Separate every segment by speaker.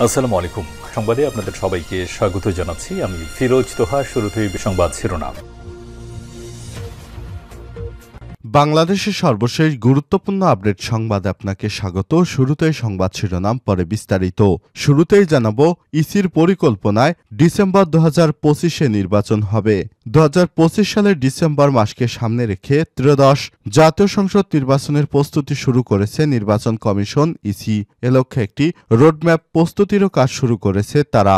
Speaker 1: আসসালামু আলাইকুম। সংবাদে আপনাদের সবাইকে স্বাগত জানাচ্ছি। আমি ফিরোজ তোহা। শুরুতেই সংবাদ শিরোনাম।
Speaker 2: বাংলাদেশের সর্বশেষ গুরুত্বপূর্ণ আপডেট সংবাদে আপনাকে স্বাগত। শুরুতেই সংবাদ শিরোনাম, পরে বিস্তারিত। শুরুতেই জানাবো, ইসির পরিকল্পনায় ডিসেম্বর 2025-এ নির্বাচন হবে। 2025 সালের ডিসেম্বর মাসকে সামনে রেখে ত্রয়োদশ জাতীয় সংসদ নির্বাচনের প্রস্তুতি শুরু করেছে নির্বাচন কমিশন ইসি। এ লক্ষ্যে একটি রোডম্যাপ প্রস্তুতিরও কাজ শুরু করেছে তারা।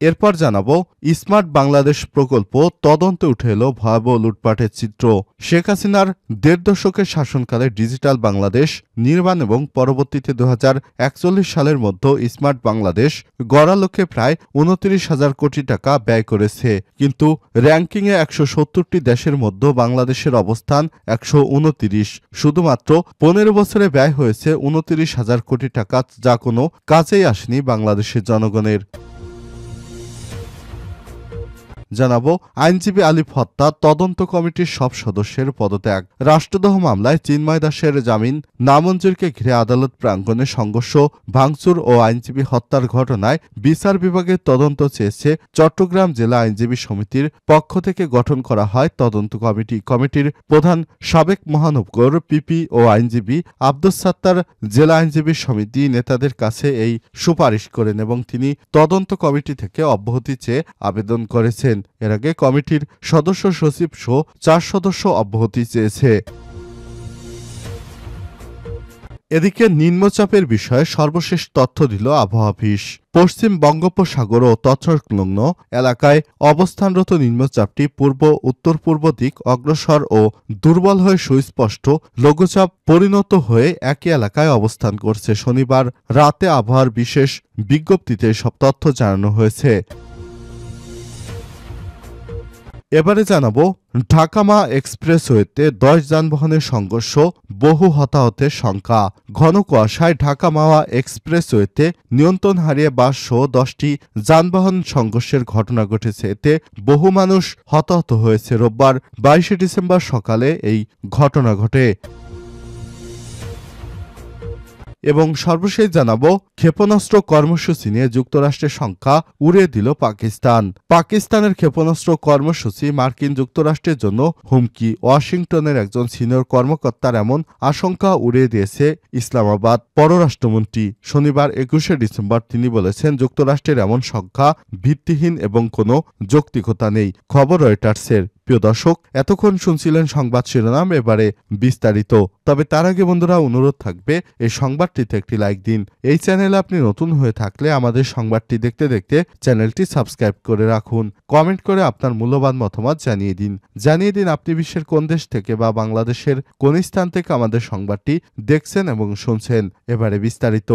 Speaker 2: এরপর জানাবো, স্মার্ট বাংলাদেশ প্রকল্প তদন্তে উঠে এলো ভয়াবহ লুটপাটের চিত্র। শেখ হাসিনার ১.৫ দশকের শাসনকালে ডিজিটাল বাংলাদেশ নির্মাণ এবং পরবর্তীতে 2041 সালের মধ্যে স্মার্ট বাংলাদেশ গড়ার লক্ষ্যে প্রায় ২৯,০০০ কোটি টাকা ব্যয় করেছে। কিন্তু র্যাঙ্কিংয়ে ১৭০টি দেশের মধ্যে বাংলাদেশের অবস্থান ১২৯। শুধুমাত্র ১৫ বছরে ব্যয় হয়েছে ২৯,০০০ কোটি টাকা, যা কোনো কাজেই আসেনি বাংলাদেশের জনগণের। জানাবো, আইনজীবী আলিফ হত্যা তদন্ত কমিটির সব সদস্যের পদত্যাগ। রাষ্ট্রদ্রোহ মামলায় চিন্ময় দাসের জামিন নামঞ্জুরকে ঘিরে আদালত প্রাঙ্গণে সংঘর্ষ, ভাঙচুর ও আইনজীবী হত্যার ঘটনায় বিচার বিভাগের তদন্ত চেয়েছে চট্টগ্রাম জেলা আইনজীবী সমিতির পক্ষ থেকে গঠন করা হয় তদন্ত কমিটি। কমিটির প্রধান সাবেক মহানগর পিপি ও আইনজীবী আব্দুস সাত্তার জেলা আইনজীবী সমিতি নেতাদের কাছে এই সুপারিশ করেন এবং তিনি তদন্ত কমিটি থেকে অব্যাহতি চেয়ে আবেদন করেছেন। এর আগে কমিটির সদস্য সচিব সহ ৪ সদস্য অব্যাহতি চেয়েছে। এদিকে নিম্নচাপের বিষয়ে সর্বশেষ তথ্য দিল আবহাওয়া অফিস। পশ্চিম বঙ্গোপসাগর ও তৎসংলগ্ন এলাকায় অবস্থানরত নিম্নচাপটি পূর্ব উত্তর পূর্ব দিক অগ্রসর ও দুর্বল হয়ে সুস্পষ্ট লঘুচাপ পরিণত হয়ে একই এলাকায় অবস্থান করছে। শনিবার রাতে আবহাওয়ার বিশেষ বিজ্ঞপ্তিতে সব তথ্য জানানো হয়েছে। এবারে জানাবো, ঢাকা-মা এক্সপ্রেসওয়েতে ১০ যানবাহনের সংঘর্ষ, বহু হতাহতের শঙ্কা। ঘন কুয়াশায় ঢাকা-মাওয়া এক্সপ্রেসওয়েতে নিয়ন্ত্রণ হারিয়ে বাসসহ ১০টি যানবাহন সংঘর্ষের ঘটনা ঘটেছে। এতে বহু মানুষ হতাহত হয়েছে। রোববার ২২ ডিসেম্বর সকালে এই ঘটনা ঘটে। এবং সর্বশেষ জানাবো, ক্ষেপণাস্ত্র কর্মসূচি নিয়ে যুক্তরাষ্ট্রের শঙ্কা উড়িয়ে দিল পাকিস্তান। পাকিস্তানের ক্ষেপণাস্ত্র কর্মসূচি মার্কিন যুক্তরাষ্ট্রের জন্য হুমকি। ওয়াশিংটনের একজন সিনিয়র কর্মকর্তার এমন আশঙ্কা উড়িয়ে দিয়েছে ইসলামাবাদ পররাষ্ট্রমন্ত্রী। শনিবার ২১ ডিসেম্বর তিনি বলেছেন, যুক্তরাষ্ট্রের এমন শঙ্কা ভিত্তিহীন এবং কোনো যৌক্তিকতা নেই। খবর রয়টার্সের। প্রিয় দর্শক, এতক্ষণ শুনছিলেন সংবাদ শিরোনাম, এবারে বিস্তারিত। তবে তার আগে বন্ধুরা, অনুরোধ থাকবে এই সংবাদটিতে একটি লাইক দিন। এই চ্যানেলে আপনি নতুন হয়ে থাকলে আমাদের সংবাদটি দেখতে দেখতে চ্যানেলটি সাবস্ক্রাইব করে রাখুন। কমেন্ট করে আপনার মূল্যবান মতামত জানিয়ে দিন আপনি বিশ্বের কোন দেশ থেকে বা বাংলাদেশের কোন স্থান থেকে আমাদের সংবাদটি দেখছেন এবং শুনছেন। এবারে বিস্তারিত।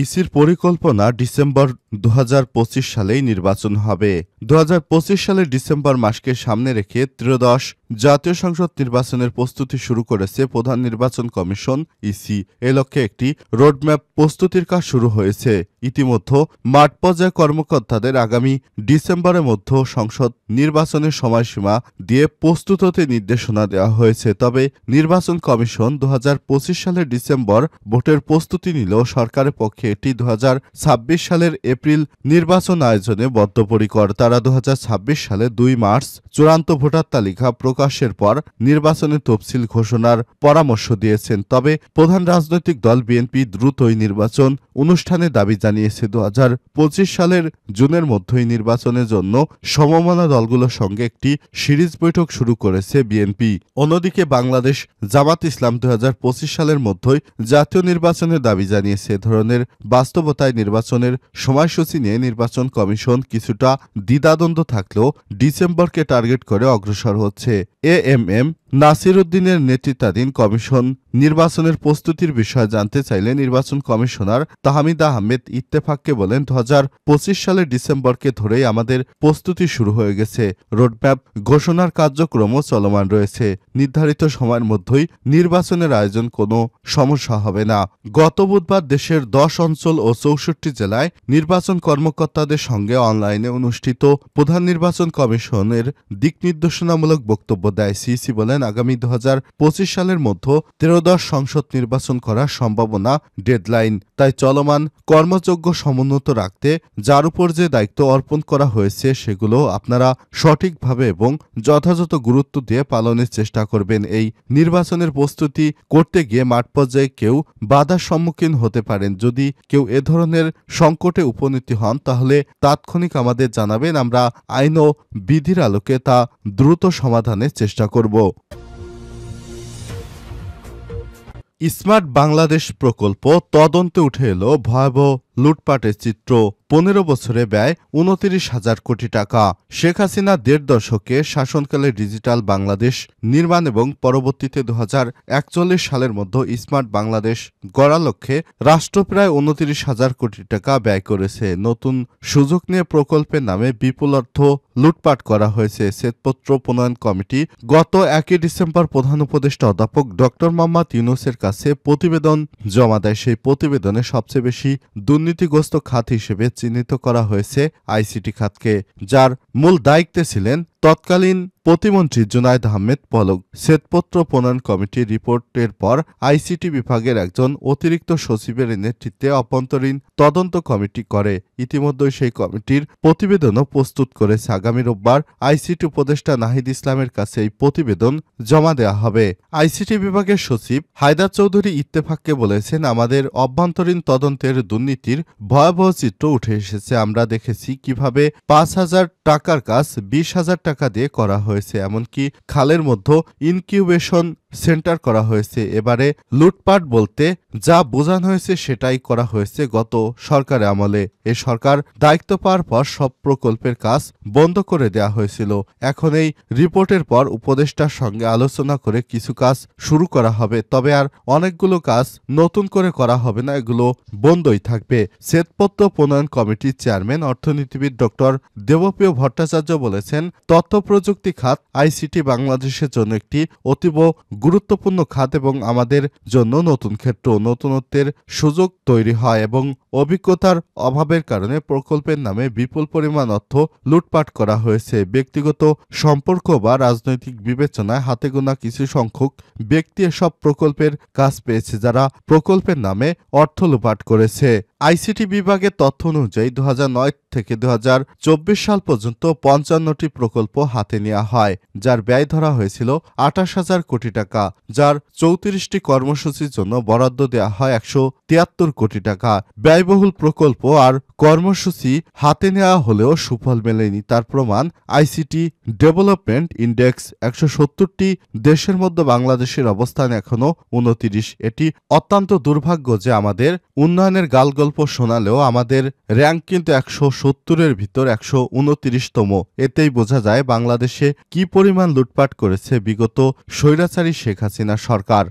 Speaker 2: ইসির পরিকল্পনা, ডিসেম্বর 2025 সালেই নির্বাচন হবে। 2025 সালের ডিসেম্বর মাসকে সামনে রেখে ত্রয়োদশ জাতীয় সংসদ নির্বাচনের প্রস্তুতি শুরু করেছে প্রধান নির্বাচন কমিশন ইসি। এ লক্ষ্যে একটি রোডম্যাপ প্রস্তুতির কাজ শুরু হয়েছে। ইতিমধ্যে মাঠ পর্যায়ে কর্মকর্তাদের আগামী ডিসেম্বরের মধ্যে সংসদ নির্বাচনের সময়সীমা দিয়ে প্রস্তুত হতে নির্দেশনা দেওয়া হয়েছে। তবে নির্বাচন কমিশন 2025 সালের ডিসেম্বর ভোটের প্রস্তুতি নিলেও সরকারের পক্ষে এটি 2026 সালের এপ্রিল নির্বাচন আয়োজনে বদ্ধপরিকর। তারা 2026 সালে 2 মার্চ চূড়ান্ত ভোটার তালিকা প্রকাশের পর নির্বাচনের তফসিল ঘোষণার পরামর্শ দিয়েছেন। তবে প্রধান রাজনৈতিক দল বিএনপি দ্রুতই নির্বাচন অনুষ্ঠানে দাবি জানিয়েছে। 2025 সালের জুনের মধ্যেই নির্বাচনের জন্য সমমনা দলগুলোর সঙ্গে একটি সিরিজ বৈঠক শুরু করেছে বিএনপি। অন্যদিকে বাংলাদেশ জামাত ইসলাম 2025 সালের মধ্যেই জাতীয় নির্বাচনের দাবি জানিয়েছে। এ ধরনের বাস্তবতায় নির্বাচনের সময়সূচি নিয়ে নির্বাচন কমিশন কিছুটা দ্বিধাদ্বন্দ্ব থাকলেও ডিসেম্বরকে টার্গেট করে অগ্রসর হচ্ছে। এএমএম নাসির উদ্দিনের নেতৃত্বাধীন কমিশন নির্বাচনের প্রস্তুতির বিষয়ে জানতে চাইলে নির্বাচন কমিশনার তাহমিদ আহমেদ ইত্তেফাককে বলেন, 2025 সালের ডিসেম্বরকে ধরেই আমাদের প্রস্তুতি শুরু হয়ে গেছে। রোডম্যাপ ঘোষণার কার্যক্রমও চলমান রয়েছে। নির্ধারিত সময়ের মধ্যেই নির্বাচনের আয়োজন কোনো সমস্যা হবে না। গত বুধবার দেশের 10 অঞ্চল ও 64 জেলায় নির্বাচন কর্মকর্তাদের সঙ্গে অনলাইনে অনুষ্ঠিত প্রধান নির্বাচন কমিশনের দিক নির্দেশনামূলক বক্তব্য দেয় সিইসি বলেন, আগামী 2025 সালের মধ্যে ত্রয়োদশ সংসদ নির্বাচন করার সম্ভাবনা ডেডলাইন। তাই চলমান কর্মযজ্ঞ সমুন্নত রাখতে যার উপর যে দায়িত্ব অর্পণ করা হয়েছে সেগুলো আপনারা সঠিকভাবে এবং যথাযথ গুরুত্ব দিয়ে পালনের চেষ্টা করবেন। এই নির্বাচনের প্রস্তুতি করতে গিয়ে মাঠ পর্যায়ে কেউ বাধার সম্মুখীন হতে পারেন। যদি কেউ এ ধরনের সংকটে উপনীত হন তাহলে তাৎক্ষণিক আমাদের জানাবেন, আমরা আইন ও বিধির আলোকে তা দ্রুত সমাধানের চেষ্টা করব। স্মার্ট বাংলাদেশ প্রকল্প তদন্তে উঠে এলো ভয়াবহ লুটপাটের চিত্র। 15 বছরে ব্যয় 29,000 কোটি টাকা। শেখ হাসিনা 1.5 দশকে শাসনকালে ডিজিটাল বাংলাদেশ নির্মাণ এবং পরবর্তীতে 2041 সালের মধ্যে স্মার্ট বাংলাদেশ গড়ার লক্ষ্যে রাষ্ট্র প্রায় 29,000 কোটি টাকা ব্যয় করেছে। নতুন সুযোগ নিয়ে প্রকল্পের নামে বিপুল অর্থ লুটপাট করা হয়েছে। শ্বেতপত্র প্রণয়ন কমিটি গত 1 ডিসেম্বর প্রধান উপদেষ্টা অধ্যাপক ড. মোহাম্মদ ইউনূসের কাছে প্রতিবেদন জমা দেয়। সেই প্রতিবেদনে সবচেয়ে বেশি দুর্নীতিগ্রস্ত খাত হিসেবে চিহ্নিত করা হয়েছে আইসিটি খাতকে, যার মূল দায়িত্বে ছিলেন তৎকালীন প্রতিমন্ত্রী জুনায়েদ আহমেদ পলক। শ্বেতপত্র প্রণয়ন কমিটির রিপোর্টের পর আইসিটি বিভাগের একজন অতিরিক্ত সচিবের নেতৃত্বে অভ্যন্তরীণ তদন্ত কমিটি করে। ইতিমধ্যে সেই কমিটির প্রতিবেদনও প্রস্তুত করেছে। আগামী রোববার আইসিটি উপদেষ্টা নাহিদ ইসলামের কাছে এই প্রতিবেদন জমা দেওয়া হবে। আইসিটি বিভাগের সচিব হায়দার চৌধুরী ইত্তেফাককে বলেছেন, আমাদের অভ্যন্তরীণ তদন্তের দুর্নীতির ভয়াবহ চিত্র উঠে এসেছে। আমরা দেখেছি কিভাবে 5,000 টাকার কাজ 20,000 টাকা দিয়ে করা হয়েছে, এমনকি খালের মধ্যে ইনকিউবেশন সেন্টার করা হয়েছে। এবারে লুটপাট বলতে যা বোঝানো হয়েছে সেটাই করা হয়েছে গত সরকারের আমলে। এ সরকার দায়িত্ব পাওয়ার পর সব প্রকল্পের কাজ বন্ধ করে দেওয়া হয়েছিল। এখন এই রিপোর্টের পর উপদেষ্টার সঙ্গে আলোচনা করে কিছু কাজ শুরু করা হবে, তবে আর অনেকগুলো কাজ নতুন করে করা হবে না, এগুলো বন্ধই থাকবে। শ্বেতপত্র প্রণয়ন কমিটির চেয়ারম্যান অর্থনীতিবিদ ড. দেবপ্রিয় ভট্টাচার্য বলেছেন, তথ্য প্রযুক্তি খাত আইসিটি বাংলাদেশের জন্য একটি অতীব গুরুত্বপূর্ণ খাত এবং আমাদের জন্য নতুন ক্ষেত্র। নতুনত্বের সুযোগ তৈরি হয় এবং অভিজ্ঞতার অভাবের কারণে প্রকল্পের নামে বিপুল পরিমাণ অর্থ লুটপাট করা হয়েছে। ব্যক্তিগত সম্পর্ক বা রাজনৈতিক বিবেচনায় হাতে গোনা কিছু সংখ্যক ব্যক্তি এসব প্রকল্পের কাজ পেয়েছে, যারা প্রকল্পের নামে অর্থ লুটপাট করেছে। আইসিটি বিভাগের তথ্য অনুযায়ী 2009 থেকে 2024 সাল পর্যন্ত 55টি প্রকল্প হাতে নেওয়া হয়, যার ব্যয় ধরা হয়েছিল 28,000 কোটি টাকা, যার 34টি কর্মসূচির জন্য বরাদ্দ দেওয়া হয় 173 কোটি টাকা। ব্যয়বহুল প্রকল্প আর কর্মসূচি হাতে নেওয়া হলেও সুফল মেলেনি, তার প্রমাণ আইসিটি ডেভেলপমেন্ট ইন্ডেক্স। 170টি দেশের মধ্যে বাংলাদেশের অবস্থান এখনো 29। এটি অত্যন্ত দুর্ভাগ্য যে আমাদের উন্নয়নের গালগল্প শোনালেও আমাদের র্যাঙ্ক কিন্তু 170-এর ভিতর 129তম। এতেই বোঝা যায় বাংলাদেশে কি পরিমাণ লুটপাট করেছে বিগত স্বৈরাচারী শেখ হাসিনা সরকার।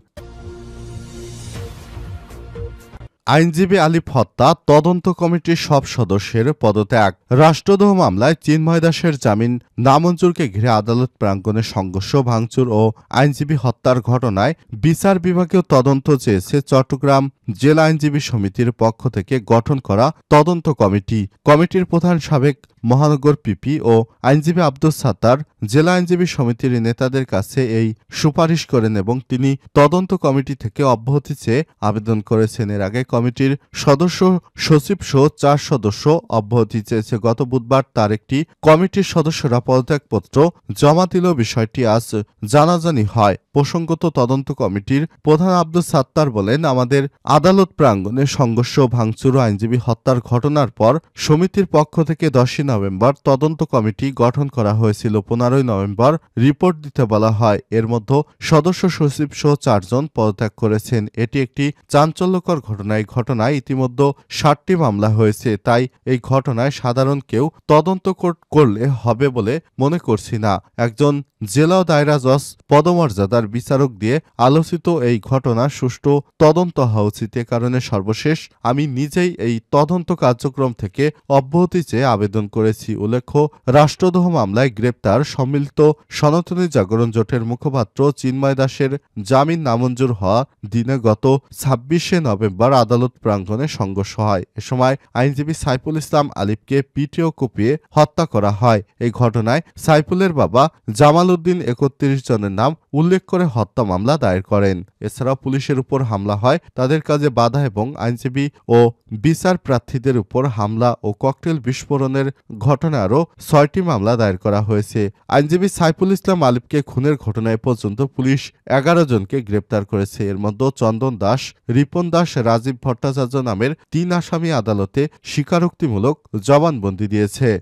Speaker 2: আইনজীবী আলিফ হত্যা তদন্ত কমিটির সব সদস্যের পদত্যাগ। রাষ্ট্রদ্রোহ মামলায় চিন্ময় দাসের জামিন নামঞ্জুরকে ঘিরে আদালত প্রাঙ্গণে সংঘর্ষ, ভাঙচুর ও আইনজীবী হত্যার ঘটনায় বিচার বিভাগীয় তদন্ত চেয়েছে চট্টগ্রাম জেলা আইনজীবী সমিতির পক্ষ থেকে গঠন করা তদন্ত কমিটি। কমিটির প্রধান সাবেক মহানগর পিপি ও আইনজীবী আব্দুস সাত্তার জেলা আইনজীবী সমিতির নেতাদের কাছে এই সুপারিশ করেন এবং তিনি তদন্ত কমিটি থেকে অব্যাহতি চেয়ে আবেদন করেছেন। এর আগে কমিটির সদস্য সচিব সহ 4 সদস্য অব্যাহতি চেয়েছে। গত বুধবার তার একটি কমিটির সদস্যরা পদত্যাগপত্র জমা দিল। বিষয়টি আজ জানাজানি হয়। প্রসঙ্গত তদন্ত কমিটির প্রধান আব্দুস সাত্তার বলেন, আমাদের আদালত প্রাঙ্গণে সংঘর্ষ, ভাঙচুর ও আইনজীবী হত্যার ঘটনার পর সমিতির পক্ষ থেকে 10 নভেম্বর তদন্ত কমিটি গঠন করা হয়েছিল। 15 নভেম্বর রিপোর্ট দিতে বলা হয়। এর মধ্যে সদস্য সচিব সহ 4 জন পদত্যাগ করেছেন। এটি একটি চাঞ্চল্যকর ঘটনা। এই ঘটনায় ইতিমধ্যে 60টি মামলা হয়েছে। তাই এই ঘটনায় সাধারণ কেউ তদন্ত করলে হবে বলে মনে করছি না। একজন জেলা ও দায়রা জজ পদমর্যাদার বিচারক দিয়ে আলোচিত এই ঘটনা সুষ্ঠু তদন্ত হওয়া উচিত। এ কারণে সর্বশেষ আমি নিজেই এই তদন্ত কার্যক্রম থেকে অব্যাহতি চেয়ে আবেদন করেছি। উল্লেখ্য, রাষ্ট্রদ্রোহ মামলায় গ্রেপ্তার সম্মিলিত সনাতনী জাগরণ জোটের মুখপাত্র চিন্ময় দাসের জামিন নামঞ্জুর হওয়া দিনে গত 26 নভেম্বর আদালত প্রাঙ্গণে সংঘর্ষ হয়। এ সময় আইনজীবী সাইফুল ইসলাম আলিফকে পিটিয়ে কুপিয়ে হত্যা করা হয়। এই ঘটনায় সাইফুলের বাবা জামাল উদ্দিন 31 জনের নাম উল্লেখ করে হত্যা মামলা দায়ের করেন। এছাড়াও পুলিশের উপর হামলা হয়, তাদের কাজে বাধা এবং আইনজীবী ও বিচার প্রার্থীদের উপর হামলা ও ককটেল বিস্ফোরণের ঘটনায় আরও ৬টি মামলা দায়ের করা হয়েছে। আইনজীবী সাইফুল ইসলাম আলিফকে খুনের ঘটনায় পর্যন্ত পুলিশ ১১ জনকে গ্রেপ্তার করেছে। এর মধ্যে চন্দন দাস, রিপন দাস, রাজীব ভট্টাচার্য নামের ৩ আসামি আদালতে স্বীকারোক্তিমূলক জবানবন্দি দিয়েছে।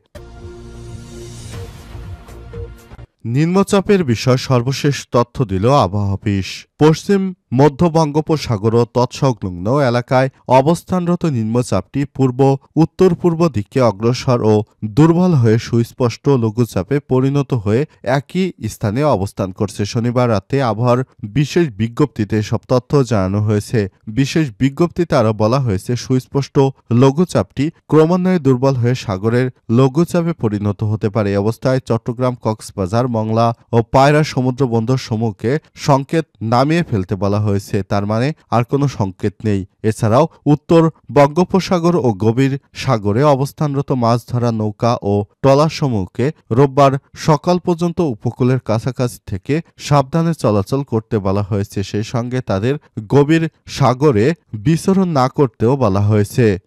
Speaker 2: নিম্নচাপের বিষয় সর্বশেষ তথ্য দিল আবহাওয়া অফিস। পশ্চিম মধ্য বঙ্গোপসাগর ও তৎসংলগ্ন এলাকায় অবস্থানরত নিম্নচাপটি উত্তর পূর্ব দিকে অগ্রসর ও দুর্বল হয়ে সুস্পষ্ট লঘুচাপে পরিণত হয়ে একই স্থানে অবস্থান করছে। শনিবার রাতে আবহাওয়ার বিশেষ বিজ্ঞপ্তিতে এসব তথ্য জানানো হয়েছে। বিশেষ বিজ্ঞপ্তিতে আরও বলা হয়েছে, সুস্পষ্ট লঘুচাপটি ক্রমান্বয়ে দুর্বল হয়ে সাগরের লঘুচাপে পরিণত হতে পারে। এই অবস্থায় চট্টগ্রাম, কক্সবাজার, মংলা ও পায়রা সমুদ্র বন্দর সমূহকে সংকেত নামিয়ে ফেলতে বলা হয়েছে। তার মানে আর কোনো সংকেত নেই। এছাড়াও উত্তর বঙ্গোপসাগর ও গভীর সাগরে অবস্থানরত মাছ ধরা নৌকা ও ট্রলারসমূহকে রোববার সকাল পর্যন্ত উপকূলের কাছাকাছি থেকে সাবধানে চলাচল করতে বলা হয়েছে। সেই সঙ্গে তাদের গভীর সাগরে বিচরণ না করতেও বলা হয়েছে।